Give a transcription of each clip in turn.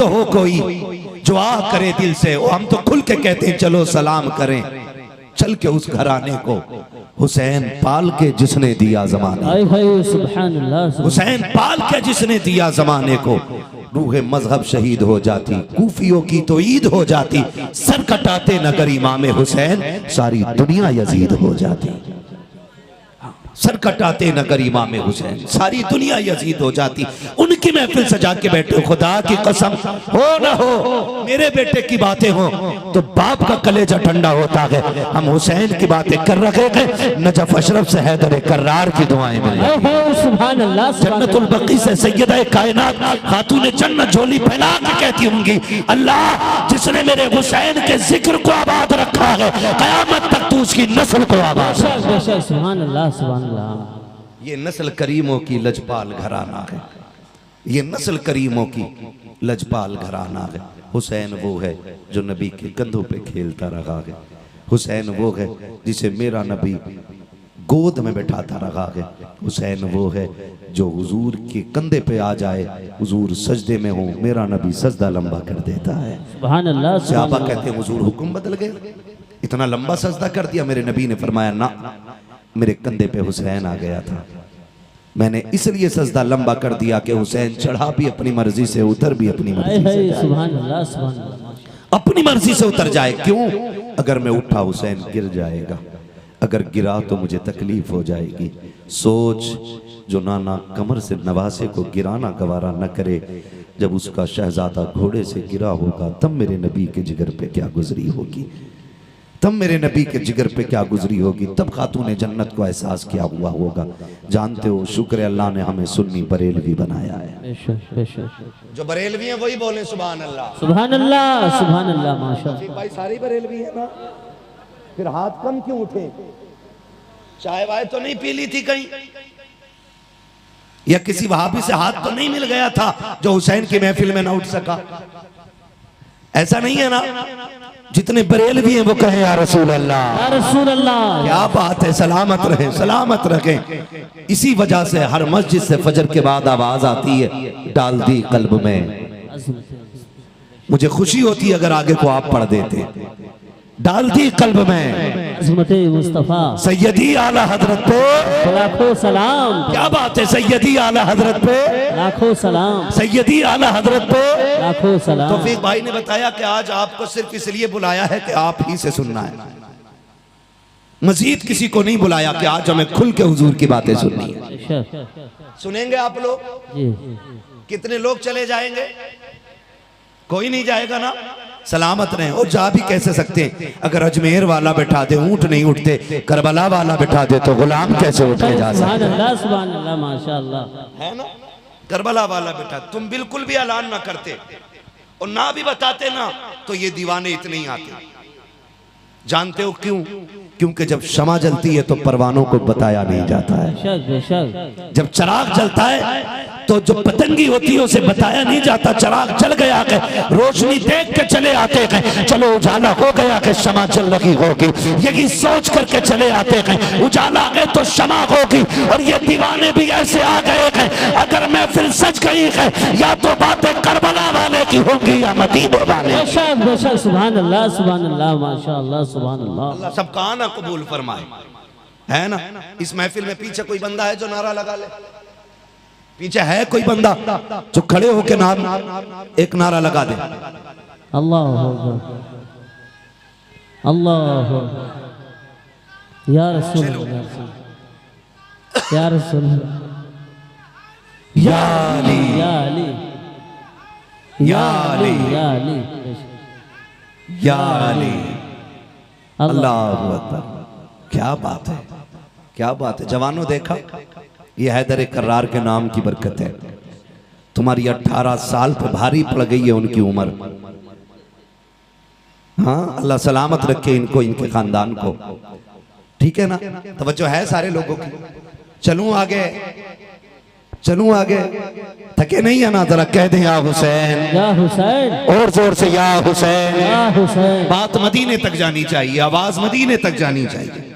तो हो कोई जो आ करे दिल से, वो हम तो खुल के कहते हैं चलो सलाम करें। चल के उस घराने को हुसैन पाल के जिसने दिया जमाने, हुसैन पाल के जिसने दिया जमाने को, रूह मजहब शहीद हो जाती, कूफियों की तो ईद हो जाती, सर कटाते नगर इमाम हुसैन, सारी दुनिया यजीद हो जाती। सर कटाते नगर इमाम हुसैन, सारी दुनिया यजीद हो जाती। उनकी महफिल सजा के बैठे, खुदा की कसम हो ना हो मेरे बेटे की बातें हो तो बाप का कलेजा ठंडा होता है। हम हुसैन की बातें कर रहे थे, नजफ अशरफ से हैदर कर्रार की दुआएं मिली, जन्नतुल बकी से सैयदा कायनात खातून जन्नत झोली फैला के कहती होंगी, अल्लाह जिसने मेरे हुसैन के जिक्र को आबाद रखा है, कयामत तक तू उसकी नस्ल को आबाद। सुभान अल्लाह। ये नस्ल करीमों की लजपाल घराना है, ये नस्ल करीमों की लजपाल घराना है। हुसैन वो है जो नबी के कंधों पे खेलता रहा है, हुसैन वो है जिसे मेरा नबी गोद में बैठाता रहा है, हुसैन वो है जो हुजूर के कंधे पे आ जाए, हुजूर सजदे में हो, मेरा नबी सजदा लंबा कर देता है। सुभान अल्लाह। सहाबा कहते हैं हुजूर हुक्म बदल गए, इतना लंबा सजदा कर दिया। मेरे नबी ने फरमाया ना, मेरे कंधे पे हुसैन आ गया था, मैंने इसलिए सजदा लंबा कर दिया कि हुसैन चढ़ा भी अपनी मर्जी से, उतर भी अपनी मर्जी से, सुभान अल्लाह, सुभान अल्लाह। अपनी मर्जी से उतर जाए। क्यों? अगर मैं उठा हुसैन गिर जाएगा, अगर गिरा तो मुझे तकलीफ हो जाएगी। सोच जो नाना कमर से नवासे को गिराना गवारा न करे, जब उसका शहजादा घोड़े से गिरा होगा तब मेरे नबी के जिगर पे क्या गुजरी होगी, तब मेरे नबी के जिगर पे क्या गुजरी होगी, तब खातून जन्नत को एहसास क्या हुआ होगा। जानते हो, शुक्र अल्लाह ने हमें सुन्नी बरेलवी बनाया है। जो बरेलवी हैं वही बोले सुभान अल्लाह, सुभान अल्लाह, सुभान अल्लाह। माशाअल्लाह भाई सारी बरेलवी है ना, फिर हाथ कम क्यों उठे? चाय वाय तो नहीं पी ली थी कहीं, या किसी वहाबी से हाथ तो नहीं मिल गया था जो हुसैन की महफिल में ना उठ सका? ऐसा नहीं है ना? जितने बरेलवी हैं वो कहें या रसूल अल्लाह, या रसूल अल्लाह। क्या बात है, सलामत रहे, सलामत रखें। इसी वजह से हर मस्जिद से फजर के बाद आवाज आती है, डाल दी कल्ब में। मुझे खुशी होती अगर आगे को आप पढ़ देते, डाल दी कल्ब में अज़मते मुस्तफा सैयदी आला हजरत पे लाखों सलाम। क्या बात है, सैयदी आला हजरत पे लाखों सलाम, सैयदी आला हजरत पे लाखों सलाम। तौफीक भाई ने बताया कि आज आपको सिर्फ इसलिए बुलाया है कि आप ही से सुनना है, मजीद किसी को नहीं बुलाया कि आज हमें खुल के हुजूर की बातें सुननी है। सुनेंगे आप लोग? कितने लोग चले जाएंगे? कोई नहीं जाएगा ना? सलामत रहे। और जा भी कैसे सकते हैं? अगर अजमेर वाला बैठा दे ऊंट नहीं उठते, करबला वाला बैठा दे तो गुलाम कैसे उठ के जा सकते? सुभान अल्लाह, सुभान अल्लाह, माशाअल्लाह। है ना? करबला वाला बैठा, तुम बिल्कुल भी ऐलान ना करते और ना भी बताते ना तो ये दीवाने इतने ही आते। जानते हो क्यों? क्योंकि जब शमा जलती है तो परवानों को बताया नहीं जाता है। बेशक, बेशक। जब चराग जलता है तो जो पतंगी होती है उसे बताया नहीं जाता। चराग जल गया है, रोशनी देख के चले आते हैं, चलो उजाला हो गया कि शमा जल रही होगी, यही सोच करके चले आते हैं। उजाला गए तो शमा होगी। और ये दीवाने भी ऐसे आ गए हैं, अगर महफिल सज गई है या तो बातें करबला वाले की होंगी या मदीने वाले। बेशक, बेशक। सुभान अल्लाह, सुभान अल्लाह, माशाअल्लाह, सुभान अल्लाह। अल्लाह सबका आना कबूल फरमाए, है ना? इस महफिल में पीछे कोई बंदा है जो नारा लगा ले? पीछे है कोई बंदा जो खड़े होके एक नारा लगा दे? अल्लाह अल्लाह, या रसूल अल्लाह, या रसूल, या अली, या अली, या अली, या अली, या अली। अल्लाह अकबर। क्या बात है, क्या बात है। जवानों देखा, ये हैदर कर्रार के नाम की बरकत है। तुम्हारी 18 साल पे भारी पड़ गई है उनकी उम्र। हाँ, अल्लाह सलामत रखे इनको, इनके खानदान को। ठीक है ना? तवज्जो है सारे लोगों की। चलूं आगे, चलूं आगे, थके नहीं है ना? जरा कह दें या हुसैन, या हुसैन, और जोर से या हुसैन, या हुसैन। बात मदीने तक जानी चाहिए, आवाज मदीने तक जानी चाहिए।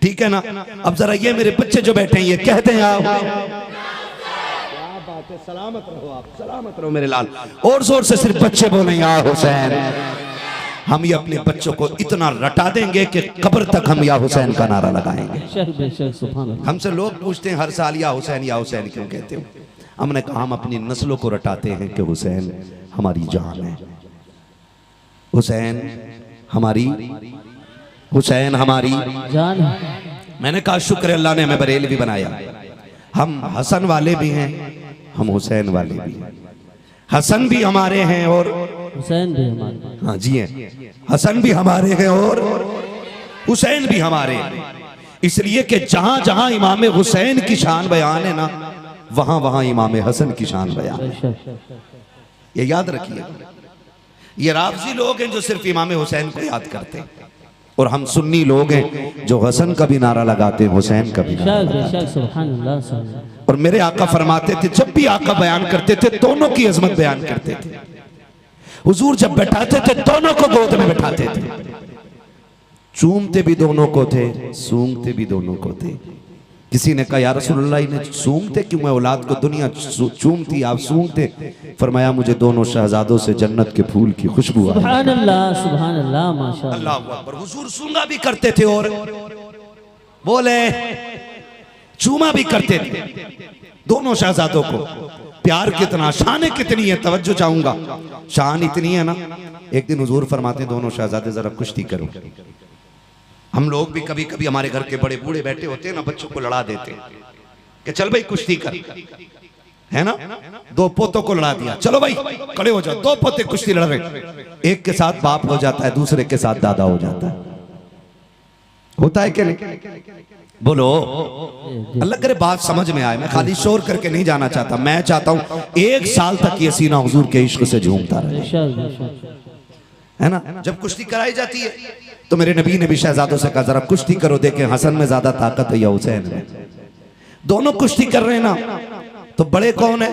ठीक है ना? अब जरा ये मेरे बच्चे जो बैठे हैं ये कहते हैं बात है, सलामत रहो आप, सलामत रहो मेरे लाल। और जोर से सिर्फ बच्चे बोले या हुसैन। हम ये अपने बच्चों को इतना रटा देंगे कि कब्र तक हम या हुसैन का नारा लगाएंगे। हमसे लोग पूछते हैं हर साल या हुसैन क्यों कहते हो? हमने कहा हम अपनी नस्लों को रटाते हैं कि हुसैन हमारी जान है, हुसैन हमारी जान है। मैंने कहा शुक्र अल्लाह ने हमें बरेलवी बनाया। हम हसन वाले भी हैं, हम हुसैन वाले भी हैं। हसन भी हमारे हैं और हुसैन भी हमारे। हाँ जी हैं, हसन भी हमारे हैं और हुसैन भी हमारे हैं। इसलिए कि जहां जहां इमाम हुसैन की शान बयान है ना, वहां वहां इमाम हसन की शान बयान है। ये याद रखिए। ये राफजी लोग हैं जो सिर्फ इमाम हुसैन को याद करते हैं, और हम सुन्नी लोग हैं जो हसन का भी नारा लगाते हैं, हुसैन का भी नारा। और मेरे आका फरमाते थे, जब भी आका बयान करते थे दोनों की अजमत बयान करते थे। हुजूर जब बैठाते थे दोनों को गोद में बैठाते थे, चूमते भी दोनों को थे, सूंघते भी दोनों को थे। किसी ने कहा या रसूलल्लाह इन्हें सूंघते क्यों है? औलाद को दुनिया चूमती, आप सूंघते? फरमाया मुझे दोनों शहजादों से जन्नत के फूल की खुशबू आई। सुभान अल्लाह माशाअल्लाह। अल्लाह अकबर। हुजूर सूंघा भी करते थे और बोले चूमा भी करते थे दोनों शहजादों को। प्यार कितना, शान कितनी है, तवज्जो चाहूंगा। शान इतनी है ना, एक दिन हुजूर फरमाते दोनों शहजादे जरा कुश्ती करो। हम लोग भी कभी कभी हमारे घर के बड़े बूढ़े बैठे होते हैं ना, बच्चों को लड़ा देते कि चल भाई कुश्ती कर, है ना। दो पोतों को लड़ा दिया, चलो भाई खड़े हो जाओ, दो पोते कुश्ती लड़ रहे। एक के साथ बाप हो जाता है, दूसरे के साथ दादा हो जाता है। होता है कि नहीं? बोलो अल्लाह करे बात समझ में आए। मैं खाली शोर करके नहीं जाना चाहता, मैं चाहता हूं 1 साल तक ये सीना हुजूर के इश्क से झूमता रहे, है ना। जब कुश्ती कराई जाती है तो मेरे नबी ने भी शहजादों से कहा जरा कुश्ती करो, देखें हसन में ज्यादा ताकत है या हुसैन में। दोनों कुश्ती कर रहे हैं ना, तो बड़े कौन है?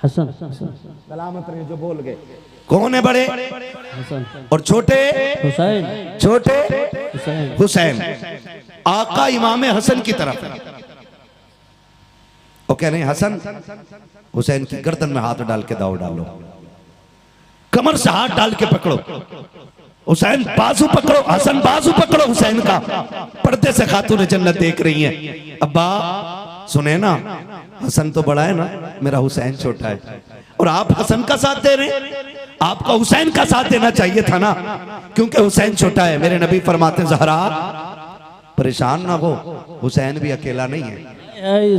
हसन। सलामत रहे जो बोल गए। कौन है बड़े? हसन। और छोटे? हुसैन। छोटे? हुसैन। हुसैन। आका इमाम हसन की तरफ है। वो कह रहे हैं हसन हुसैन की गर्दन में हाथ डाल के दाव डालो, कमर से हाथ डाल के पकड़ो, हुसैन बाजू पकड़ो, हसन बाजू पकड़ो हुसैन का। पर्दे से खातून जन्नत देख रही हैं। अब्बा सुने ना, हसन तो बड़ा है ना, मेरा हुसैन छोटा है, और आप हसन का साथ दे रहे हैं। आपका हुसैन का साथ देना चाहिए था ना, क्योंकि हुसैन छोटा है। मेरे नबी फरमाते ज़हरा परेशान ना हो, हुसैन भी अकेला नहीं है।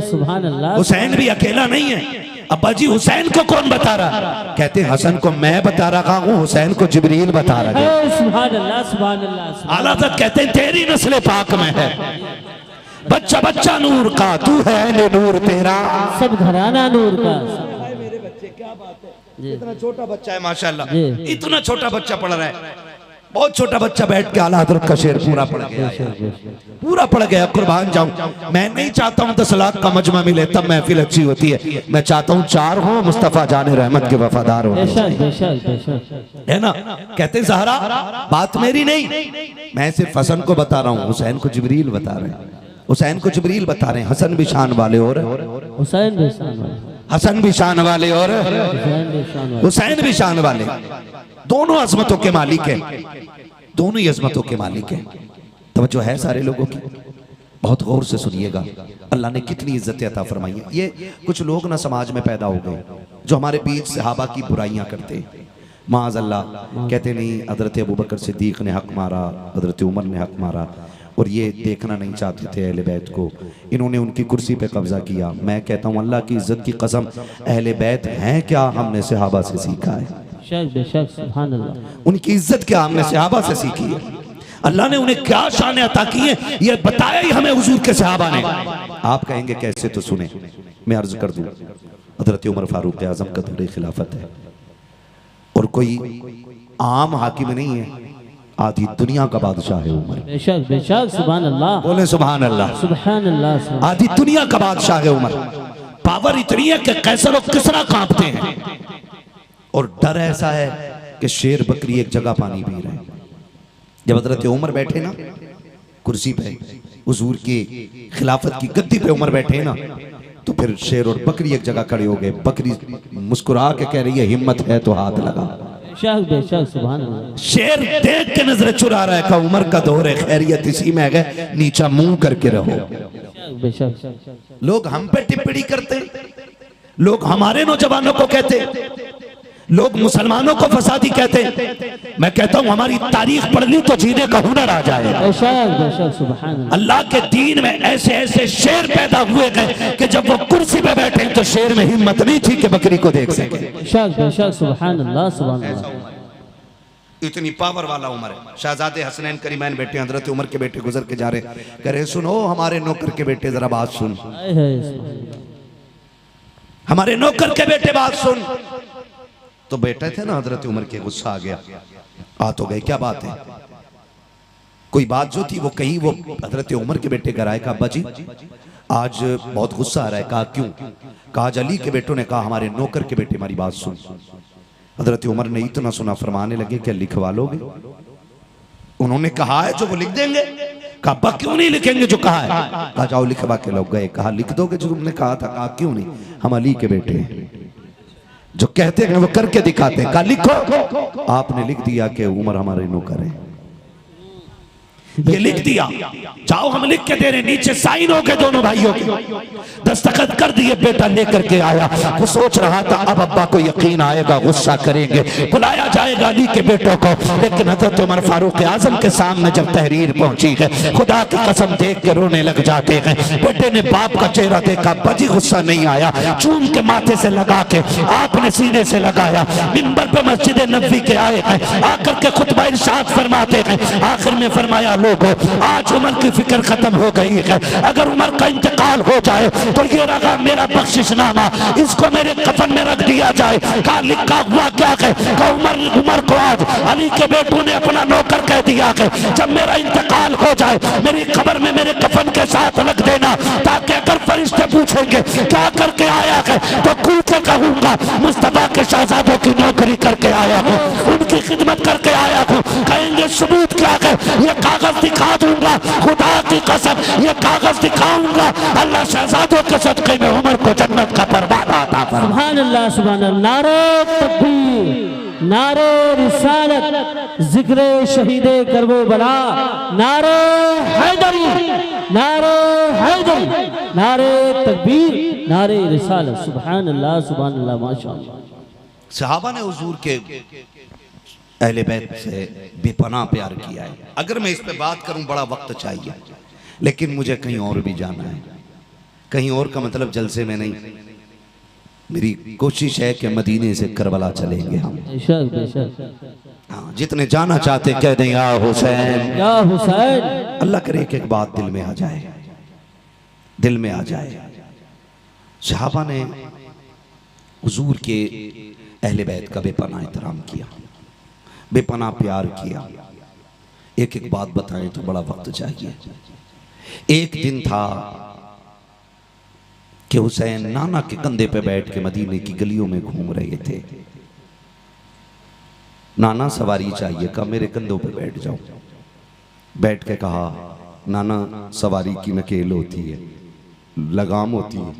सुभान अल्लाह। हुसैन भी अकेला नहीं है। अब्बा जी हुसैन को कौन बता रहा? कहते हैं हसन को मैं बता रहा हूँ, हुसैन को जिब्रील बता रहा है। सुभान अल्लाह सुभान अल्लाह। आला हज़रत कहते हैं तेरी नस्ल पाक में है, बच्चा बच्चा नूर का, तू है नूर तेरा, सब घराना नूर का। मेरे बच्चे क्या बात है, इतना छोटा बच्चा है माशाल्लाह, इतना छोटा बच्चा पढ़ रहा है। बहुत छोटा बच्चा बैठ के आला हज़रत का शेर पूरा पढ़ गया, पूरा पढ़ गया। कुर्बान जाऊं, मैं नहीं चाहता हूं 10 लाख का मजमा मिले तब महफिल अच्छी होती है। मैं चाहता हूं 4 हो, मुस्तफा जाने रहमत के वफादार हो, है ना। कहते ज़हरा बात मेरी नहीं, मैं सिर्फ हसन को बता रहा हूँ, हुसैन को जिब्रील बता रहे हैं, हुसैन को जिब्रील बता रहे हैं। हसन भी शान वाले और हुसैन भी शान वाले, हसन भी शान वाले और हुसैन भी शान वाले, दोनों अजमतों के मालिक हैं, दोनों ही अजमतों के मालिक हैं। तवज्जो है सारे लोगों की, बहुत गौर से सुनिएगा। अल्लाह ने कितनी इज्जत अता फरमाई है। ये कुछ लोग ना समाज में पैदा हो गए जो हमारे बीच सहाबा की बुराइयां करते हैं। माज़ अल्लाह कहते नहीं हजरत अबू बकर सिद्दीक ने हक मारा, हजरत उमर ने हक मारा, और ये देखना नहीं चाहते थे अहले बैत को, इन्होंने उनकी कुर्सी पे कब्जा किया। मैं कहता हूँ अल्लाह की इज्जत की कसम, अहले बैत हैं क्या? हमने सहाबा से सीखा है। उनकी इज्जत क्या हमने सहाबा से सीखी है। अल्लाह ने उन्हें क्या शान अता की है ये बताया ही हमें हुजूर के सहाबा ने। आप कहेंगे कैसे, तो सुने, मैं अर्ज कर दूं। हजरत उमर फारूक आजम का दौरे खिलाफत है और कोई आम हाकिम नहीं है, आधी दुनिया का बादशाह है उमर। बेशक बेशक सुभान अल्लाह, बोले सुभान अल्लाह, सुभान अल्लाह। आधी दुनिया का बादशाह है उमर। पावर इतनी है कि कैसर और किसरा कांपते हैं, और डर ऐसा है कि शेर बकरी एक जगह पानी पी रहे हैं। जब हजरत उमर बैठे ना कुर्सी पे, हुजूर की खिलाफत की गद्दी पे उमर बैठे ना, तो फिर शेर और बकरी एक जगह खड़े हो गए। बकरी मुस्कुरा के कह रही है हिम्मत है तो हाथ लगा। बेशक सुभान अल्लाह। शेर देख के नजर चुरा रहा है, का उम्र का दौर है, खैरियत इसी में है, नीचा मुंह करके रहो। बेशक लोग हम पे टिप्पणी करते, लोग हमारे नौजवानों को कहते, लोग मुसलमानों को फसादी कहते। मैं कहता हूं हमारी तारीख पढ़ ली तो जीने का हुनर आ जाए। बेशक सुभान अल्लाह। अल्लाह के दीन में ऐसे ऐसे शेर पैदा हुए गए कि जब वो कुर्सी पे बैठे तो शेर में हिम्मत नहीं थी कि बकरी को देख सके। बेशक सुभान अल्लाह सुभान अल्लाह। इतनी पावर वाला उमर है। शहजादे हसनैन करीमैन बेटे हजरत उमर के बेटे गुजर के जा रहे, कह रहे सुनो हमारे नौकर के बेटे जरा बात सुन, हमारे नौकर के बेटे बात सुन। तो बेटे थे ना हजरत उमर के, गुस्सा आ गया, आ तो गए, क्या बात है? कोई बात जो थी वो कही, वो हजरत उमर के बेटे घर आए, कहा अब्बा जी आज बहुत गुस्सा आ रहा है। कहा क्यों? कहा आज अली के बेटों ने कहा हमारे नौकर के बेटे हमारी बात सुन। हजरत उमर ने इतना सुना, फरमाने लगे क्या लिखवा लोगे? उन्होंने कहा है जो वो लिख देंगे। कहा अब्बा क्यों नहीं लिखेंगे जो कहा है? कहा जाओ लिखवा के लोग गए। कहा लिख दोगे जो तुमने कहा था? कहा क्यों नहीं, हम अली के बेटे हैं, जो कहते हैं वो करके दिखाते हैं। कहा लिखो। आपने लिख दिया कि उमर हमारे नौकर है, ये लिख दिया, जाओ हम लिख के दे रहे। नीचे साइन हो गए दोनों भाइयों के, दस्तखत कर दिए। बेटा लेकर के आया, वो सोच रहा था अब अब्बा को यकीन आएगा, गुस्सा करेंगे, बुलाया जाएगा अली के बेटों को। लेकिन हजरत उमर फारूक आजम के सामने जब तहरीर पहुंची है, खुदा की कसम देख के रोने लग जाते हैं। बेटे ने बाप का चेहरा देखा, बजी गुस्सा नहीं आया, चूम के माथे से लगा के आपने सीने से लगाया। मिंबर पे मस्जिद नबवी के आए हैं, आकर के खुतबा इरशाद फरमाते हैं। आखिर में फरमाया आज उमर की फिक्र खत्म हो गई है, अगर उमर का इंतकाल हो जाए तो ये रहा मेरा बख्शिशनामा, इसको मेरे कफन में रख दिया जाए। कहा लिखा हुआ क्या है? उमर को आज अली के बेटों ने अपना नौकर कह दिया है, जब मेरा इंतकाल हो जाए मेरी कब्र में मेरे कफन के साथ रख देना, ताकि अगर फरिश्ते पूछेंगे क्या करके आया है तो खुल के कहूंगा मुस्तफा के शहजादों की नौकरी करके आया हूँ, उनकी खिदमत करके आया हूँ। कहेंगे सबूत क्या है? ये कागज दिखा दूंगा, खुदा की कसम ये कागज दिखाऊंगा। अल्लाह शहजादों के सदके में उमर को जन्नत का परवाना अता फरमाए। सुभान अल्लाह सुभान अल्लाह। नारे तकबीर, नारे रिसालत, जिक्र शहीदे करबला, नारे हैदरी, नारे हैदरी, नारे तकबीर, नारे रिसालत। सुभान अल्लाह सुभान अल्लाह माशाअल्लाह। सहाबा ने हुजूर के अहले बैत से बेपनाह प्यार किया है। अगर मैं इस पे बात करूं बड़ा वक्त चाहिए, लेकिन मुझे कहीं और भी जाना है। कहीं और का मतलब जलसे में नहीं, मेरी कोशिश है कि मदीने से करबला चलेंगे हम। बेशक बेशक। हाँ, जितने जाना चाहते कह दें या हुसैन या हुसैन। अल्लाह करे एक एक बात दिल में आ जाए, दिल में आ जाए। सहाबा ने हुजूर के अहले बैत का बेपनाह एहतराम किया, बेपनाह प्यार किया। एक एक बात बताएं तो बड़ा वक्त चाहिए। एक दिन था कि हुसैन नाना के कंधे पे बैठ के मदीने की गलियों में घूम रहे थे। नाना सवारी चाहिए, कहा मेरे कंधों पे बैठ जाओ। बैठ के कहा नाना सवारी की नकेल होती है, लगाम होती है,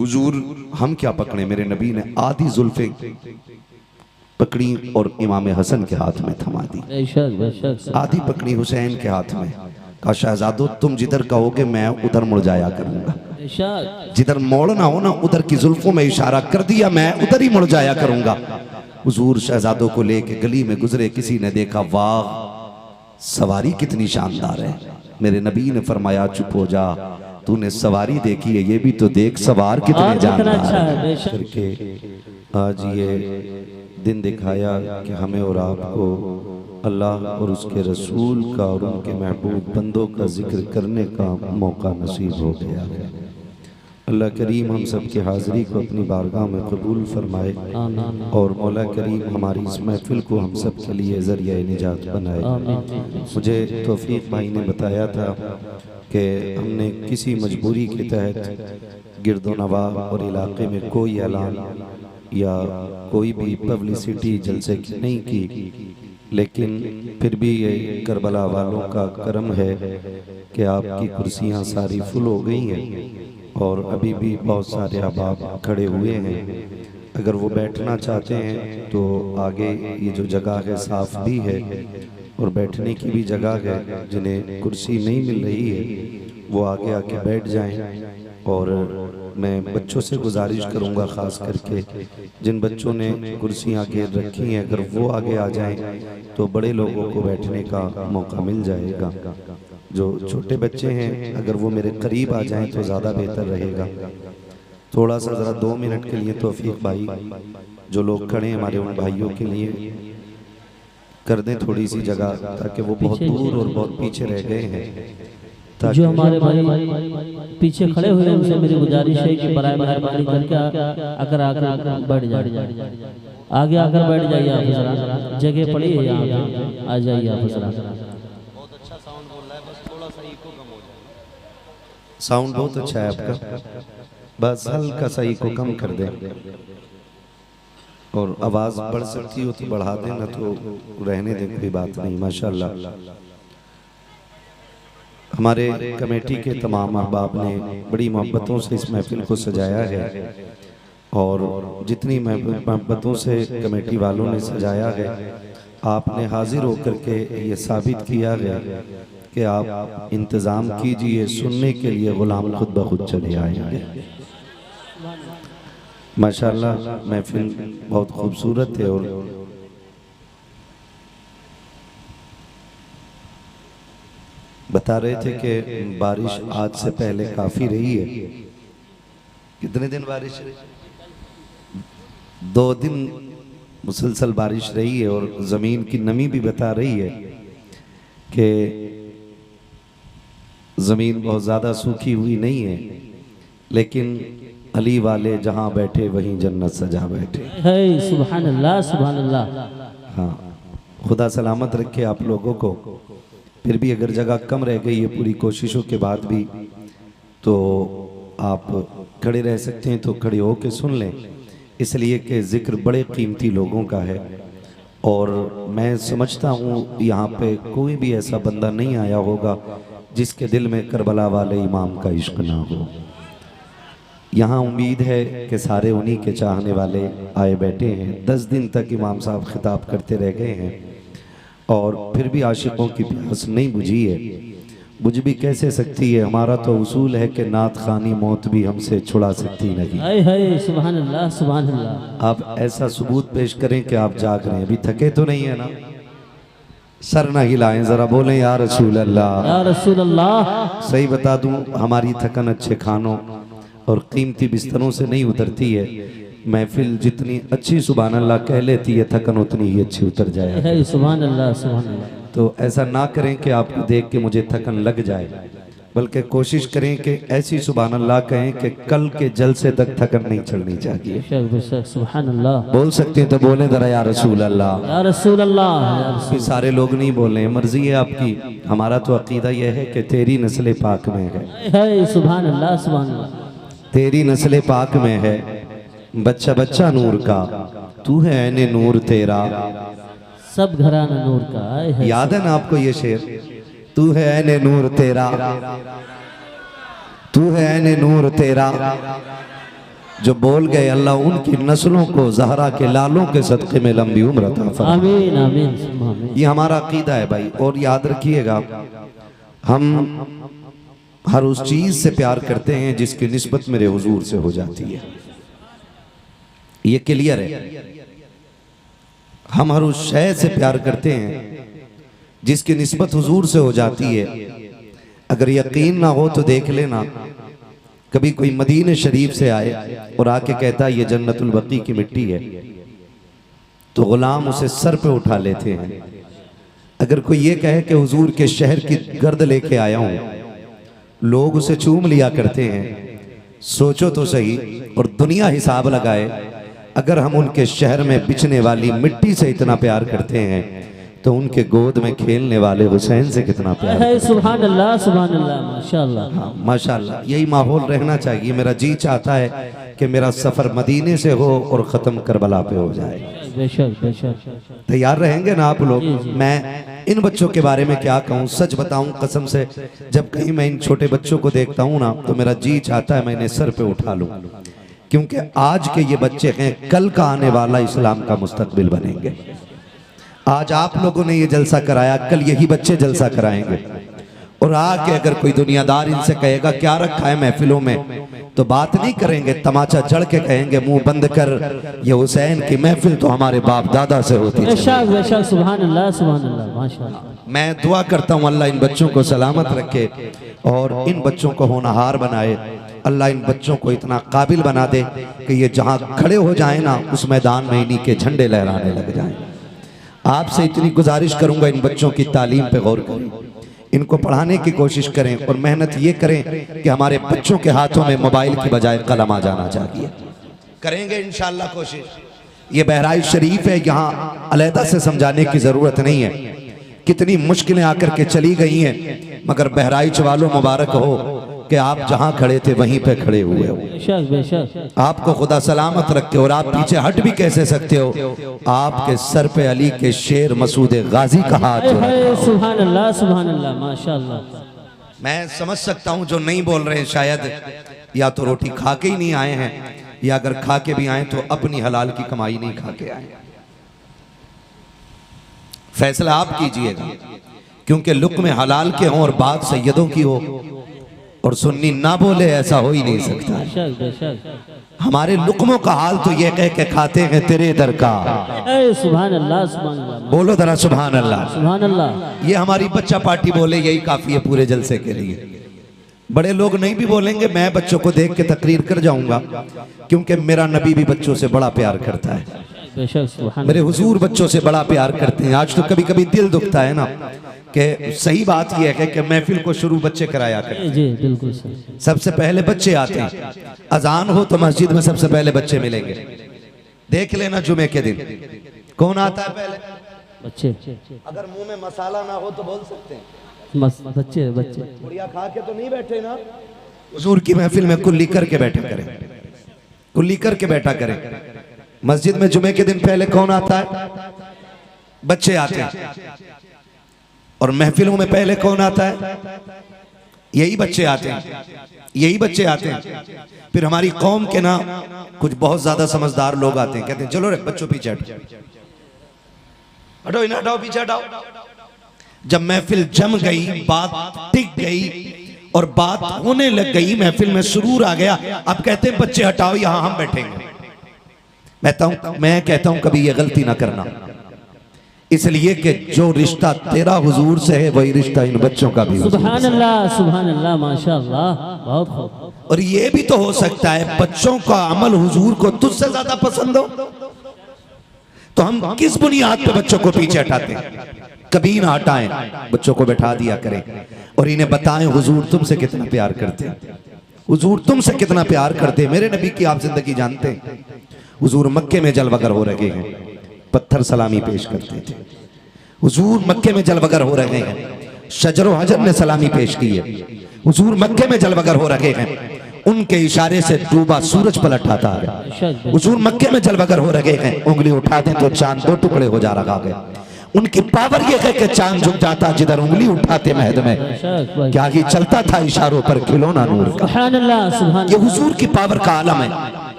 हुजूर हम क्या पकड़े? मेरे नबी ने आधी जुल्फे पकड़ी और इमाम हसन के हाथ में थमा दी। आधी पकड़ी हुसैन के हाथ में। कहा शहजादो तुम जिधर कहोगे मैं उधर मुड़ जाया करूंगा, जिधर मोड़ना हो ना उधर की जुल्फों में इशारा कर दिया, मैं उधर ही मुड़ जाया करूंगा। हुजूर शहजादों को लेके गली में गुजरे, किसी ने देखा वाह सवारी कितनी शानदार है। मेरे नबी ने फरमाया चुप हो जा, तूने सवारी देखी है, ये भी तो देख सवार कितने जानदार है। करके आज ये दिन दिखाया कि हमें और आपको अल्लाह और उसके रसूल का और उनके महबूब बंदों का जिक्र करने का मौका नसीब हो गया है। अल्लाह करीम हम सब की हाज़िरी को अपनी बारगाह में कबूल फरमाए और मौला करीम हमारी इस महफिल को हम सब के लिए ज़रिया निजात बनाए। मुझे तौफीक भाई ने बताया था कि हमने किसी मजबूरी के तहत गिरदो नवा और इलाके में कोई ऐलान या कोई भी पब्लिसिटी जलसे की नहीं की, लेकिन फिर भी ये करबला वालों का करम है कि आपकी कुर्सियां सारी फुल हो गई हैं और अभी भी बहुत सारे अहबाब खड़े हुए हैं। अगर वो बैठना चाहते हैं तो आगे ये जो जगह है साफ भी है और बैठने की भी जगह है। जिन्हें कुर्सी नहीं मिल रही है वो आगे आके बैठ जाएं। और मैं बच्चों से गुजारिश करूंगा, ख़ास करके जिन बच्चों ने कुर्सियां घेर रखी हैं, अगर वो आगे आ जाएं तो बड़े लोगों को बैठने का मौका मिल जाएगा। जो छोटे बच्चे हैं अगर वो मेरे करीब आ जाएं तो ज़्यादा बेहतर रहेगा। थोड़ा सा ज़रा 2 मिनट के लिए तौफीक भाई, जो लोग खड़े हैं हमारे उन भाइयों के लिए कर दें थोड़ी सी जगह, ताकि वो बहुत दूर और बहुत पीछे रह गए हैं। जो हमारे भाई पीछे खड़े हुए हैं उनसे मेरी गुजारिश है कि बराए मेहरबानी करके अगर आकर बैठ जाए, आगे आकर बैठ जाइए। आप जरा जगह पड़ी है यहाँ पे, आ जाइए आप जरा। बहुत अच्छा साउंड बोल रहा है, बस थोड़ा सा इको कम हो जाए। साउंड बहुत अच्छा है आपका, बस हल्का सा इको कम कर दें। और आवाज़ बढ़ सकती हो तो बढ़ा दें, ना तो रहने दें, कोई बात नहीं। माशाल्लाह हमारे कमेटी के तमाम अहबाब ने बड़ी मोहब्बतों से इस महफिल को सजाया है। और जितनी मोहब्बतों से कमेटी वालों ने सजाया है, आपने हाजिर होकर के ये साबित किया है कि आप इंतज़ाम कीजिए, सुनने के लिए गुलाम खुद ब खुद चले आएंगे। माशाल्लाह महफिल बहुत खूबसूरत है। और बता रहे थे कि बारिश आज से पहले काफ़ी रही है। कितने दिन बारिश रही? 2 दिन मुसलसल बारिश रही है। और ज़मीन की नमी भी बता रही है कि ज़मीन बहुत ज़्यादा सूखी हुई नहीं है, लेकिन अली वाले जहाँ बैठे वहीं जन्नत सजा बैठे। सुभान अल्लाह, सुभान अल्लाह। हाँ, खुदा सलामत रखे आप लोगों को। फिर भी अगर जगह कम रह गई है पूरी कोशिशों के बाद भी, तो आप खड़े रह सकते हैं तो खड़े होकर सुन लें, इसलिए कि ज़िक्र बड़े कीमती लोगों का है। और मैं समझता हूँ यहाँ पे कोई भी ऐसा बंदा नहीं आया होगा जिसके दिल में करबला वाले इमाम का इश्क ना हो। यहाँ उम्मीद है कि सारे उन्हीं के चाहने वाले आए बैठे हैं। 10 दिन तक इमाम साहब खिताब करते रह गए हैं और फिर भी आशिकों की प्यास नहीं बुझी है। बुझ भी कैसे सकती है? हमारा तो उसूल है कि नात खानी मौत भी हमसे छुड़ा सकती नहीं। सुभान अल्लाह, सुभान अल्लाह। आप ऐसा सबूत पेश करें कि आप जाग रहे हैं, अभी थके तो नहीं है ना? सर ना हिलाएं, जरा बोलें या रसूल अल्लाह, या रसूल अल्लाह। सही बता दूं, हमारी थकन अच्छे खानों और कीमती बिस्तरों से नहीं उतरती है। महफिल जितनी अच्छी सुभान अल्लाह कह लेती है, थकन उतनी ही अच्छी उतर जाए। सुभान अल्लाह, सुभान अल्लाह। तो ऐसा ना करें कि आपको देख के मुझे थकन लग जाए, बल्कि कोशिश करें कि ऐसी सुभान अल्लाह कहें कि कल के जलसे तक थकन नहीं चढ़नी चाहिए। सुभान अल्लाह। बोल सकते हैं तो बोले जरा या रसूल अल्लाह, या रसूल अल्लाह। सारे लोग नहीं बोल रहे, मर्जी है आपकी। हमारा तो अकीदा यह है कि तेरी नस्ल पाक में है। सुभान अल्लाह, सुभान अल्लाह। तेरी नस्ल पाक में है, बच्चा बच्चा नूर का, तू है ऐने नूर तेरा, सब घराना नूर का। याद है ना आपको ये शेर? तू है ऐने नूर तेरा, तू है ऐने नूर तेरा। जो बोल गए अल्लाह उनकी नस्लों को ज़हरा के लालों के सदक़े में लंबी उम्र अता फरमाए। आमीन, आमीन। ये हमारा अकीदा है भाई। और याद रखिएगा, हम हर उस चीज़ से प्यार करते हैं जिसकी निस्बत मेरे हुजूर से हो जाती है। ये क्लियर है। हम हर उस शय से प्यार करते हैं जिसकी निस्बत हुजूर से हो जाती है। अगर यकीन ना हो तो देख लेना, कभी कोई मदीने शरीफ से आए और आके कहता है ये जन्नतुल बकी की मिट्टी है, तो गुलाम उसे सर पे उठा लेते हैं। अगर कोई ये कहे कि हुजूर के शहर की गर्द लेके आया हूं, लोग उसे चूम लिया करते हैं। सोचो तो सही, और दुनिया हिसाब लगाए, अगर हम उनके शहर में बिछने वाली मिट्टी से इतना प्यार करते हैं तो उनके गोद में खेलने वाले हुसैन से कितना प्यार है। सुभान अल्लाह, सुभान अल्लाह, माशाअल्लाह। हाँ, माशाअल्लाह। यही माहौल रहना चाहिए। मेरा जी चाहता है कि मेरा सफ़र मदीने से हो और ख़त्म करबला पे हो जाए। बेशक बेशक। तैयार रहेंगे ना आप लोग? मैं इन बच्चों के बारे में क्या कहूँ, सच बताऊं कसम से, जब कहीं मैं इन छोटे बच्चों को देखता हूँ ना तो मेरा जी चाहता है मैं इन्हें सर पे उठा लूं, क्योंकि आज के ये बच्चे हैं कल का आने वाला इस्लाम का मुस्तकबिल बनेंगे। आज आप लोगों ने ये जलसा कराया, कल यही बच्चे जलसा कराएंगे। और आके अगर कोई दुनियादार इनसे कहेगा क्या रखा है महफिलों में, तो बात नहीं करेंगे, तमाचा जड़ के कहेंगे मुंह बंद कर, ये हुसैन की महफिल तो हमारे बाप दादा से होती है। सुभान अल्लाह सुभान अल्लाह माशाअल्लाह। मैं दुआ करता हूँ अल्लाह इन बच्चों को सलामत रखे और इन बच्चों को होनहार बनाए। अल्लाह इन बच्चों को इतना काबिल बना दे कि ये जहाँ खड़े हो जाए ना उस मैदान में इन्हीं के झंडे लहराने लग जाएं। आपसे इतनी गुजारिश करूंगा इन बच्चों की तालीम पे गौर करें, इनको पढ़ाने की कोशिश करें और मेहनत ये करें कि हमारे बच्चों के हाथों में मोबाइल की बजाय कलम आ जाना चाहिए। करेंगे इंशाअल्लाह कोशिश। ये बहराइच शरीफ है, यहाँ अलहदा से समझाने की जरूरत नहीं है। कितनी मुश्किलें आकर के चली गई हैं, मगर बहराइच वालों मुबारक हो कि आप जहां खड़े थे वहीं पे खड़े हुए हो। बेशक बेशक। आपको खुदा सलामत रखे। और आप पीछे हट भी कैसे सकते हो, आपके सर पे अली के शेर मसूद गाजी का हाथ है। सुभान अल्लाह सुभान अल्लाह माशाअल्लाह। मैं समझ सकता हूं जो नहीं बोल रहे शायद या तो रोटी खा के ही नहीं आए हैं, या अगर खा के भी आए तो अपनी हलाल की कमाई नहीं खा के आए। फैसला आप कीजिएगा, क्योंकि लुक्मे हलाल के हों और बात सैयदों की हो और सुन्नी ना बोले, ऐसा हो ही नहीं सकता। बेशक बेशक। हमारे लुक्मों का हाल तो ये कह के खाते हैं तेरे दर का। सुभान अल्लाह सुभान अल्लाह। बोलो जरा सुभान अल्लाह सुभान अल्लाह। ये हमारी बच्चा पार्टी बोले यही काफी है पूरे जलसे के लिए। बड़े लोग नहीं भी बोलेंगे, मैं बच्चों को देख के तकरीर कर जाऊंगा, क्योंकि मेरा नबी भी बच्चों से बड़ा प्यार करता है। बेशक सुभान। मेरे हुजूर बच्चों से बड़ा प्यार करते हैं। आज तो कभी कभी दिल दुखता है ना कि सही बात यह है कि महफिल को शुरू बच्चे कराया करते हैं। जी बिल्कुल सही। सबसे पहले बच्चे आते हैं, अजान हो तो मस्जिद में सबसे पहले बच्चे मिलेंगे। देख लेना जुमे के दिन कौन आता है पहले? बच्चे। अगर मुंह में मसाला ना हो तो बोल सकते हैं बच्चे बच्चे। बुढ़िया खा के तो नहीं बैठे ना। हुजूर की महफिल में कुल्ली करके बैठा करें, कुल्ली करके बैठा करें। मस्जिद में जुमे के दिन पहले कौन आता है? बच्चे आते हैं। और महफिलों में पहले कौन आता है? यही बच्चे आते हैं, यही बच्चे आते हैं। फिर हमारी कौम के ना कुछ बहुत ज्यादा समझदार लोग आते हैं, कहते हैं चलो रे बच्चों पीछे हटो, हटो इन्हें हटाओ, पीछे हटाओ। जब महफिल जम गई, बात टिक गई और बात होने लग गई, महफिल में सुरूर आ गया, अब कहते हैं बच्चे हटाओ यहां हम बैठेंगे। मैं कहता हूं कभी ये गलती ना करना, इसलिए कि जो रिश्ता तेरा हुजूर से है वही रिश्ता इन बच्चों का भी। सुभान अल्लाह माशाअल्लाह। बहुत खूब। और ये भी तो हो सकता है बच्चों का अमल हुजूर को तुझसे ज्यादा पसंद हो, तो हम किस बुनियाद पे बच्चों को पीछे हटाते हैं? कभी ना हटाएं, बच्चों को बैठा दिया करें और इन्हें बताएं हुजूर तुमसे कितना प्यार करते हैं, हुजूर तुमसे कितना प्यार करते हैं। मेरे नबी की आप जिंदगी जानते हैं, हुजूर मक्के में जलवगर हो रहे हैं, पत्थर सलामी पेश करते थे। हुजूर मक्के में जलवगर हो रहे हैं, शजरो हजर ने सलामी पेश की है। हुजूर मक्के में जलवगर हो रहे हैं, उनके इशारे से डूबा सूरज पलट आता है। हुजूर मक्के में जलवगर हो रहे हैं, उंगली उठा दें तो चांद दो टुकड़े हो जा रहा है। उनकी पावर ये है कि चांद झुक जाता जिधर उंगली उठाते महद में, क्या ही चलता था इशारों पर खिलौना नूर का। ये हुजूर की पावर का आलम है।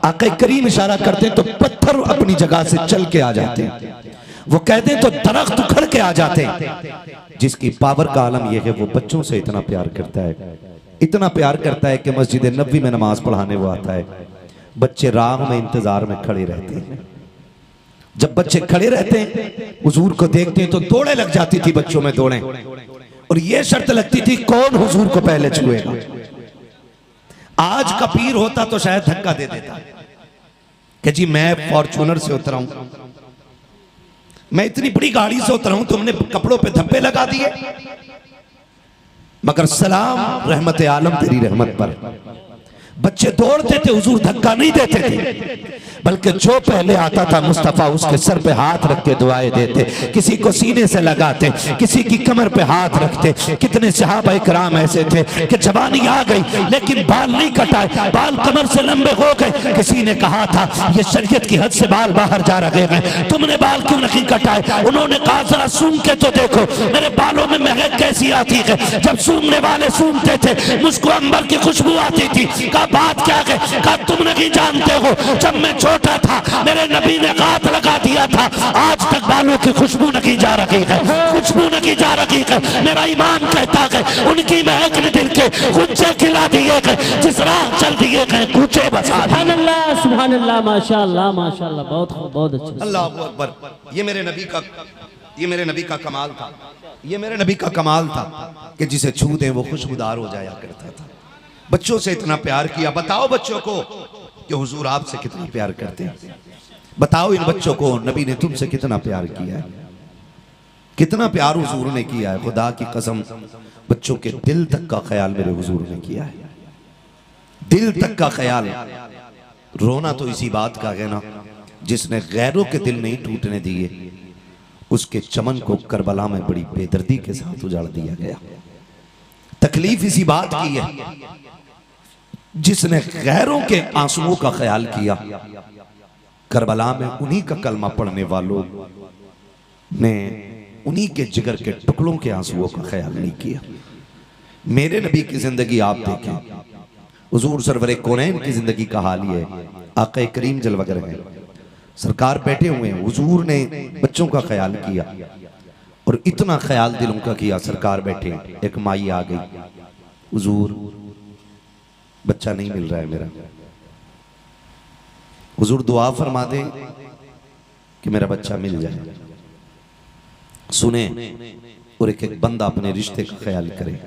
आका करीम इशारा करते तो पत्थर अपनी जगह से चल के आ जाते हैं, वो कहते तो दरख्त उखड़ के आ जाते हैं। जिसकी पावर का आलम यह है वो बच्चों से इतना प्यार करता है, इतना प्यार करता है कि मस्जिद नबवी में नमाज पढ़ाने वो आता है। बच्चे राह में इंतजार में खड़े रहते हैं। जब बच्चे खड़े रहते हैं हुजूर को देखते हैं तो दौड़े लग जाती थी बच्चों में दौड़े, और ये शर्त लगती थी कौन हुजूर को पहले छुएगा। आज का पीर होता तो शायद धक्का दे देता कि जी मैं फॉर्च्यूनर से उतरा हूं, मैं इतनी बड़ी गाड़ी से उतरा हूं, तुमने कपड़ों पे धब्बे लगा दिए। मगर सलाम रहमत आलम तेरी रहमत पर, बच्चे दौड़ते थे, हुजूर धक्का नहीं देते थे, बल्कि जो पहले आता था मुस्तफ़ा उसके सर पे हाथ रख के दुआएं देते, किसी को सीने से लगाते, किसी की कमर पे हाथ रखते। कितने सहाबा इकराम ऐसे थे कि जवानी आ गई लेकिन बाल नहीं कटाए, बाल कमर से लंबे हो गए। किसी ने कहा था ये शरीयत की हद से बाल बाहर जा रहे हैं, तुमने बाल क्यों नहीं कटाए? उन्होंने कहा जरा सूंघ के तो देखो मेरे बालों में महक कैसी आती है। जब सूंघने वाले सूंघते थे मुझको अंबर की खुशबू आती थी। कहा बात क्या है? कहा तुम नहीं जानते हो, जब मैं छोटा था मेरे नबी ने हाथ लगा दिया था, आज तक बालों की खुशबू नहीं जा रही है, खुशबू नहीं जा रही है। मेरा ईमान कहता है उनकी महक ने दिल के कुंचे खिला दिए गए, जिस राह चल दिए गए कुंचे बसा दिए। सुभान अल्लाह, माशाअल्लाह माशाअल्लाह, बहुत अच्छा। अल्लाह अकबर। ये मेरे नबी का कमाल था, ये मेरे नबी का कमाल था कि जिसे छू दे वो खुशबूदार हो जाया करता था। बच्चों से इतना प्यार किया। बताओ बच्चों को कि हुजूर आपसे कितना प्यार करते हैं। बताओ इन बच्चों को नबी ने तुमसे कितना प्यार किया है, कितना प्यार हुजूर ने किया है। खुदा की कसम बच्चों के दिल तक का ख्याल मेरे हुजूर ने किया है, दिल तक का ख्याल। रोना तो इसी बात का है ना, जिसने गैरों के दिल नहीं टूटने दिए उसके चमन को करबला में बड़ी बेदर्दी के साथ उजाड़ दिया गया। तकलीफ इसी बात की है, जिसने गैरों के आंसुओं का ख्याल किया, करबला में उन्हीं का कलमा पढ़ने वालों ने उन्हीं के जिगर के टुकड़ों के आंसुओं का ख्याल नहीं किया। मेरे नबी की जिंदगी आप देखें, हुजूर सरवरे कौनैन की जिंदगी का हाल ये है। आका करीम जलवगर है, सरकार बैठे हुए हैं, हुजूर ने बच्चों का ख्याल किया और इतना ख्याल दिलों का किया। सरकार बैठे, एक माई आ गई, हुजूर बच्चा नहीं मिल रहा है मेरा, हुजूर दुआ फरमा दे कि मेरा बच्चा मिल जाए। सुने और एक एक बंदा अपने रिश्ते का ख्याल करे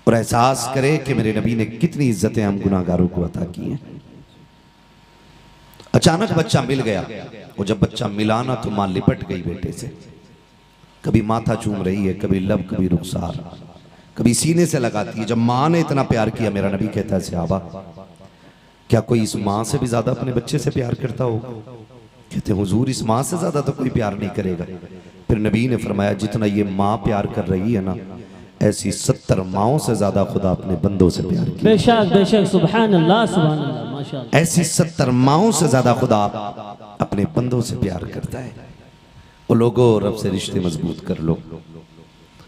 और एहसास करे कि मेरे नबी ने कितनी इज्जतें हम गुनाहगारों को अता की हैं। अचानक बच्चा मिल गया और जब बच्चा मिला ना तो मां लिपट गई बेटे से। कभी माथा चूम रही है, कभी लब, कभी रुखसार, कभी सीने से लगाती है। जब मां ने इतना प्यार किया, मेरा नबी कहता है सहाबा क्या कोई इस मां से भी ज्यादा अपने बच्चे से प्यार करता होगा? कहते हुजूर इस मां से ज्यादा तो कोई प्यार नहीं करेगा। फिर नबी ने फरमाया जितना ये मां प्यार कर रही है ना, ऐसी 70 माओं से ज्यादा खुदा अपने बंदों से प्यार किया। बेशक बेशक, सुभान अल्लाह माशाअल्लाह। ऐसी 70 माओं से ज्यादा खुदा अपने बंदों से प्यार करता है। वो लोगों रब से रिश्ते मजबूत कर लो,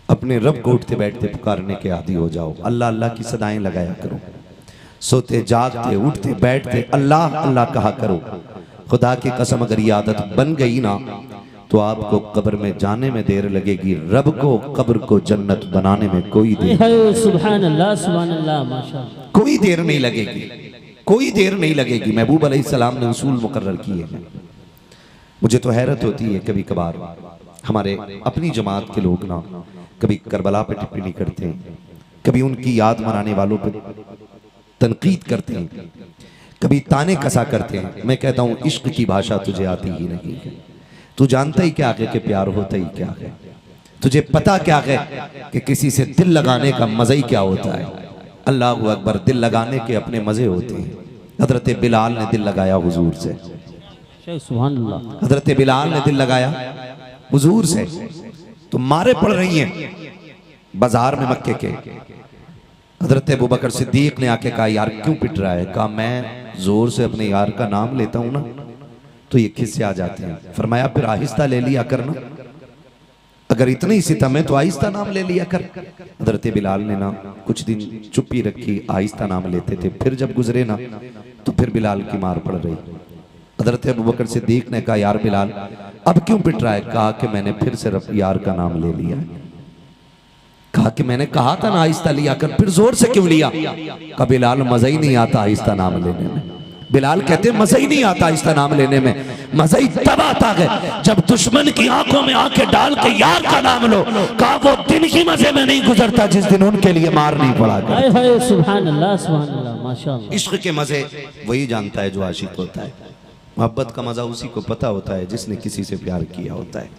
अपने रब को उठते बैठते पुकारने के आदी हो जाओ। अल्लाह अल्लाह की सदाएं लगाया करो, सोते जागते उठते बैठते अल्लाह अल्लाह कहा करो। खुदा की कसम अगर ये आदत बन गई ना तो आपको कब्र में जाने में देर लगेगी, रब को कब्र को जन्नत बनाने में कोई देर, सुभान अल्लाह माशाअल्लाह, कोई देर नहीं लगेगी, कोई देर नहीं लगेगी। महबूब अलैहिस्सलाम ने उसूल मुकर्रर किए हैं। मुझे तो हैरत होती है कभी कभार हमारे अपनी जमात के लोग ना कभी करबला पे टिप्पणी करते हैं, कभी उनकी याद मनाने वालों पे तनकीद करते हैं, कभी ताने कसा करते हैं। मैं कहता हूं इश्क की भाषा तुझे आती ही नहीं है, तू जानता ही क्या है कि प्यार होता ही क्या है, तुझे पता क्या है कि किसी से दिल लगाने का मजा ही क्या होता है। अल्लाह अकबर, दिल लगाने के अपने मजे होते हैं। हजरत बिलाल ने दिल लगाया हुजूर से, सुभान अल्लाह, हजरत बिलाल ने दिल लगाया हुजूर से। तो मारे पड़ रही हैं बाजार में मक्के के। हजरत अबू बकर सिद्दीक ने आके कहा यार क्यों पिट रहा है? कहा मैं जोर से अपने यार का नाम लेता हूं ना तो ये खिस्से आ जाते हैं। फरमाया फिर आहिस्ता ले लिया करना, अगर इतनी ही सितम है तो आहिस्ता नाम ले लिया कर। हजरत बिलाल ने ना कुछ दिन चुप्पी रखी, आहिस्ता नाम लेते थे। फिर जब गुजरे ना तो फिर बिलाल की मार पड़ रही। हजरत अबू बकर सिद्दीक ने कहा यार बिलाल अब क्यों पिट रहा है? कहा कि मैंने फिर से यार का नाम ले लिया। कहा कि मैंने कहा था ना आहिस्ता लिया कर, फिर जोर से क्यों लिया? कहा बिलाल मजा ही नहीं आता आहिस्ता नाम लेने में। बिलाल कहते मजा ही नहीं आता आहिस्ता नाम लेने में, मजा ही तब आता है जब दुश्मन की आंखों में आंखें डाल के यार का नाम लो। कहा वो दिन ही मजे में नहीं गुजरता जिस दिन उनके लिए मार नहीं पड़ा। सुभान अल्लाह माशाअल्लाह। इश्क के मजे वही जानता है जो आशिक होता है, मोहब्बत का मजा उसी को पता होता है जिसने किसी से प्यार किया होता है।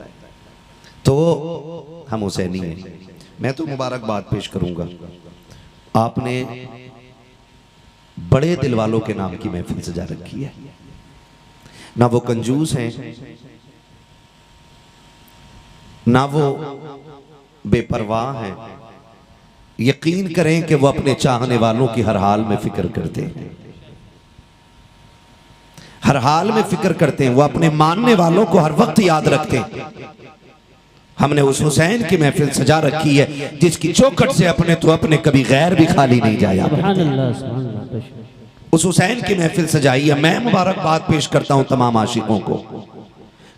तो हम हुसैनी हैं। मैं तो मुबारकबाद पेश करूंगा, आपने बड़े दिल वालों के नाम की महफिल सजा रखी है। ना वो कंजूस हैं, ना वो बेपरवाह हैं। यकीन करें कि वो अपने चाहने वालों की हर हाल में फिक्र करते हैं, हर हाल में फिक्र करते हैं। वो अपने मानने वालों को हर वक्त याद रखते हैं। हमने उस हुसैन की महफिल सजा रखी है जिसकी चौखट से अपने कभी गैर भी खाली नहीं जाया। उस हुसैन की महफिल सजाई है। मैं मुबारकबाद पेश करता हूं तमाम आशिकों को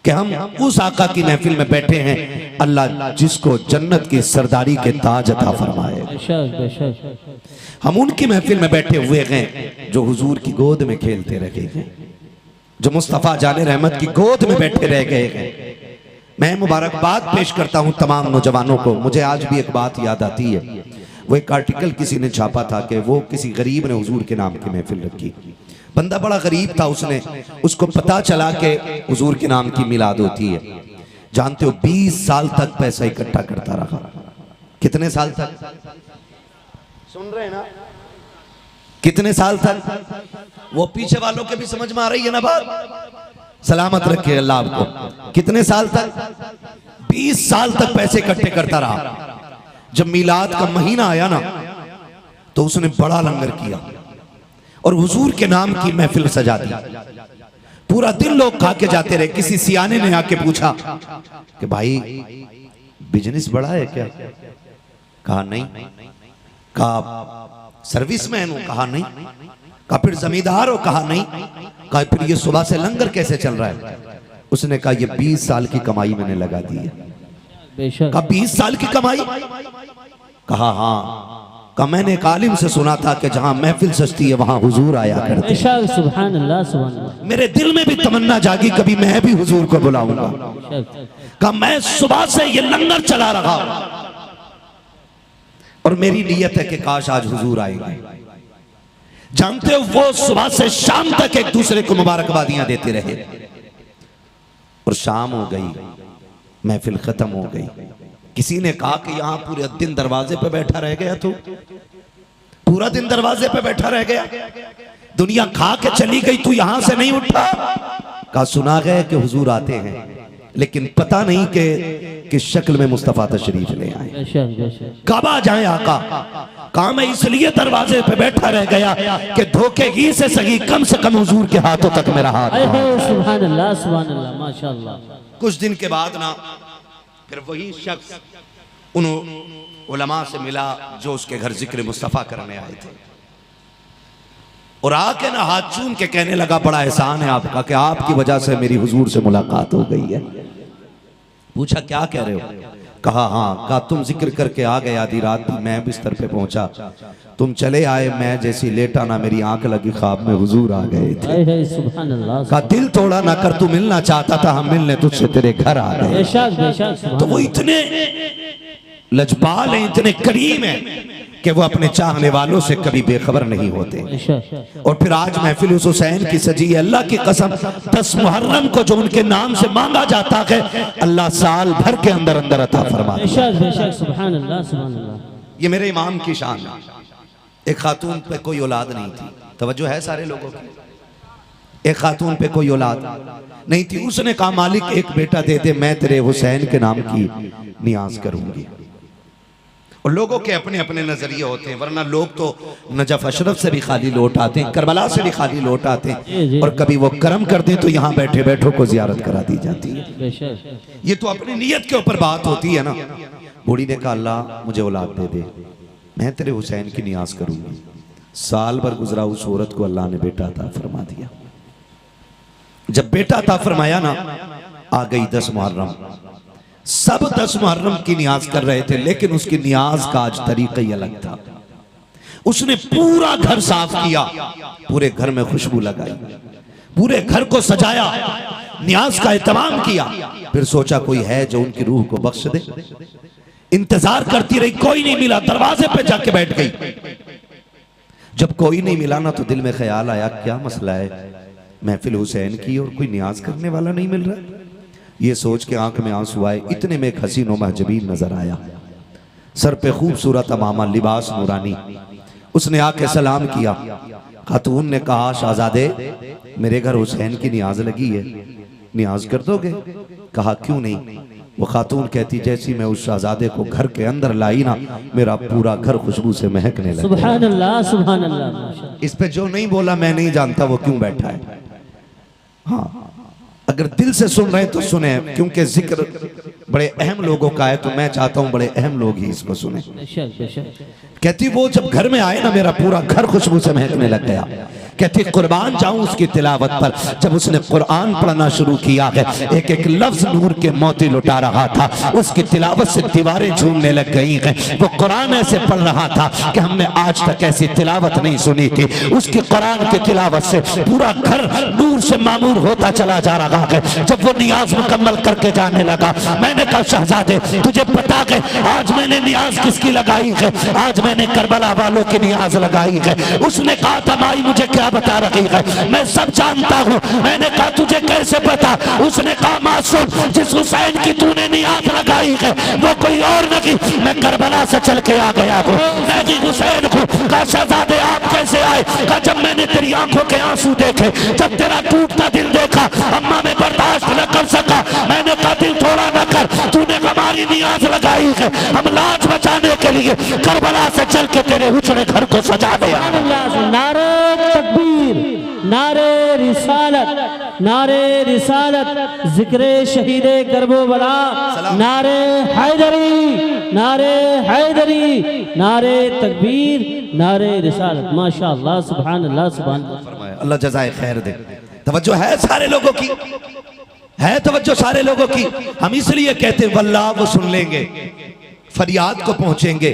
कि हम उस आका की महफिल में बैठे हैं। अल्लाह जिसको जन्नत की सरदारी के ताज अता फरमाए। हम उनकी महफिल में बैठे हुए हैं जो हुजूर की गोद में खेलते रहे हैं, जो मुस्तफ़ा जाने रहमत की गोद में बैठे रह गए हैं। मैं मुबारकबाद पेश करता हूं तमाम नौजवानों को। मुझे आज भी एक बात याद आती है। वो एक आर्टिकल किसी ने छापा था कि वो किसी गरीब ने हुजूर के नाम की महफिल रखी। बंदा बड़ा गरीब था, उसको पता चला कि हुजूर के नाम की मिलाद होती है। जानते हो 20 साल तक पैसा इकट्ठा करता रहा। कितने साल तक? सुन रहे हैं ना? कितने साल तक? वो पीछे वालों के भी समझ में आ रही है ना बात? सलामत रखे अल्लाह आपको। कितने साल तक? 20 साल तक पैसे इकट्ठे करता रहा। जब मिलाद का महीना आया ना तो उसने बड़ा लंगर किया और हुजूर के नाम की महफिल सजा दी। पूरा दिन लोग खा के जाते रहे। किसी सियाने ने आके पूछा कि भाई बिजनेस बड़ा है क्या? कहा नहीं। कहा सर्विसमैन हो? कहा नहीं। कहा फिर जमींदार हो? कहा नहीं। कहा फिर ये सुबह से लंगर कैसे चल रहा है? उसने कहा ये 20 साल की कमाई मैंने लगा दी है। कहा 20 साल की कमाई? कहा हाँ। कहा मैंने एक आलिम से सुना था कि जहां महफिल सजती है वहां हुजूर आया करते हैं। सुभान अल्लाह, सुभान अल्लाह। मेरे दिल में भी तमन्ना जागी कभी मैं भी हुजूर को बुलाऊंगा। कहा मैं सुबह से ये लंगर चला रहा और मेरी नीयत है कि काश आज हुजूर आएंगे। जानते हो वो सुबह से शाम तक एक दूसरे को मुबारकबादियां देते रहे और शाम हो गई, महफिल खत्म हो गई। किसी ने कहा कि यहां पूरे दिन दरवाजे पे बैठा रह गया, तू पूरा दिन दरवाजे पे बैठा रह गया, दुनिया खा के चली गई, तू यहां से नहीं उठा। कहा सुना गया कि हुजूर आते हैं लेकिन पता नहीं कि किस शक्ल में मुस्तफा तशरीफ ले आए, कब आ जाए आका। कहा मैं इसलिए दरवाजे पे बैठा रह गया कि धोखे ही से सही कम से कम हुजूर के हाथों तक मेरा हाथ। सुभान अल्लाह, सुभान अल्लाह, माशाअल्लाह। कुछ दिन के बाद ना फिर वही शख्स उन उलमा से मिला जो उसके घर जिक्र मुस्तफा करने आए थे और आके ना हाथ चूम के कहने लगा बड़ा एहसान है आपका कि आपकी वजह से मेरी हुजूर से मुलाकात हो गई है। पूछा क्या कह रहे हो? कहा हाँ। कहा तुम जिक्र करके आ गए, आधी रात थी, मैं बिस्तर पे पहुंचा, तुम चले आए, मैं जैसी लेटा ना मेरी आंख लगी, ख्वाब में हुजूर आ गए थे। सुभान अल्लाह। कहा दिल तोड़ा ना कर, तू मिलना चाहता था, हम मिलने तुझसे तेरे घर आ गए। बेशक बेशक। तो वो इतने लजपाल हैं, इतने करीम हैं कि वो अपने चाहने वालों से कभी बेखबर नहीं होते। और फिर आज महफिल उस हुसैन की सजी है। अल्लाह की कसम 10 मुहर्रम को जो उनके नाम से मांगा जाता है अल्लाह साल भर के अंदर अंदर अता फरमा देता है। सुभान अल्लाह, सुभान अल्लाह। ये मेरे इमाम की शान है। एक खातून पे कोई औलाद नहीं थी, तवज्जो है सारे लोगों की। एक खातून पे कोई औलाद नहीं थी, उसने कहा मालिक एक बेटा दे दे, मैं तेरे हुसैन के नाम की नियाज करूंगी। और लोगों के अपने अपने नजरिए होते हैं, वरना लोग तो नजफ अशरफ से भी खाली लौट आते हैं, करबला से भी खाली लौट आते हैं, और कभी वो करम कर दें तो यहाँ बैठे बैठों को जियारत करा दी जाती है। ये तो अपनी नीयत के ऊपर बात होती है ना। बूढ़ी ने कहा अल्लाह मुझे औलाद दे दे, मैं तेरे हुसैन की नियाज करूंगी। साल भर गुजरा, उस औरत को अल्लाह ने बेटा अता फरमा दिया। जब बेटा अता फरमाया ना, आ गई 10 मुहर्रम। सब 10 मुहर्रम की नियाज कर रहे थे, लेकिन उसकी नियाज का आज तरीका ही अलग था। उसने पूरा घर साफ किया, पूरे घर में खुशबू लगाई, पूरे घर को सजाया, नियाज का एहतमाम किया। फिर सोचा कोई है जो उनकी रूह को बख्श दे। इंतजार करती रही, कोई नहीं मिला, दरवाजे पे जाके बैठ गई। जब कोई नहीं मिला ना तो दिल में ख्याल आया क्या मसला है, महफिल हुसैन की और कोई नियाज करने वाला नहीं मिल रहा। ये सोच के आंख में आंसू आए। इतने में एक हसीन व महजबीन नजर आया, सर पे खूबसूरत अमामा, लिबास नूरानी, उसने आके सलाम किया। खातून ने कहा शहजादे मेरे घर हुसैन की नियाज लगी है, नियाज कर दोगे? कहा क्यों नहीं। वो खातून कहती जैसी मैं उस शहजादे को घर के अंदर लाई ना, मेरा पूरा घर खुशबू से महकने लगा। सुभान अल्लाह सुभान अल्लाह। इस पे जो नहीं बोला मैं नहीं जानता वो क्यों बैठा है। हाँ, अगर दिल से सुन रहे हैं तो सुने, क्योंकि जिक्र बड़े अहम लोगों का है, तो मैं चाहता हूं बड़े अहम लोग ही इसको सुने। कहती वो जब घर में आए ना मेरा पूरा घर खुशबू से महकने लग गया। कहती कुर्बान जाऊं उसकी तिलावत पर। जब उसने कुरान पढ़ना शुरू किया है, एक एक लफ्ज नूर के मोती लुटा रहा था, उसकी तिलावत से दीवारें झूमने लग गई हैं। वो कुरान ऐसे पढ़ रहा था कि हमने आज तक ऐसी तिलावत नहीं सुनी थी। उसकी कुरान की तिलावत से पूरा घर नूर से मामूर होता चला जा रहा है। जब वो नियाज मुकम्मल करके जाने लगा, मैंने कहा शहजादे तुझे पता है आज मैंने नियाज किसकी लगाई है? आज मैंने करबला वालों की नियाज लगाई है। उसने कहा था माई मुझे क्या बता रही है? मैं सब जानता हूँ। मैंने कहा तुझे कैसे पता? उसने कहा मासूम जिस हुसैन की तूने नियाज लगाई है वो कोई और नहीं, मैं करबला से चल के आ गया हूँ। मैं भी हुसैन हूँ। कहा शहजादे आप कैसे आए? कहा जब मैंने तेरी आंखों के आंसू देखे, जब तेरा टूटता दिल देखा, अम्मा मैं बर्दाश्त न कर सका। मैंने कहा दिल थोड़ा न कर, तूने हमारी नियाज लगाई है, हम लाज बचाने के लिए करबला से चल के तेरे हुस्न घर को सजा दिया। नारे तकबीर, नारे रिसालत, नारे रिसालत, जिक्रे शहीदे करबला, नारे हैदरी, नारे हैदरी, नारे तकबीर, नारे रिसालत। माशाअल्लाह सुभान अल्लाह सुभान अल्लाह। अल्लाह जज़ाए खैर दे। तवज्जो है सारे लोगों की, है तवज्जो सारे लोगों की। हम इसलिए कहते वल्लाह वो सुन लेंगे, फरियाद को पहुंचेंगे।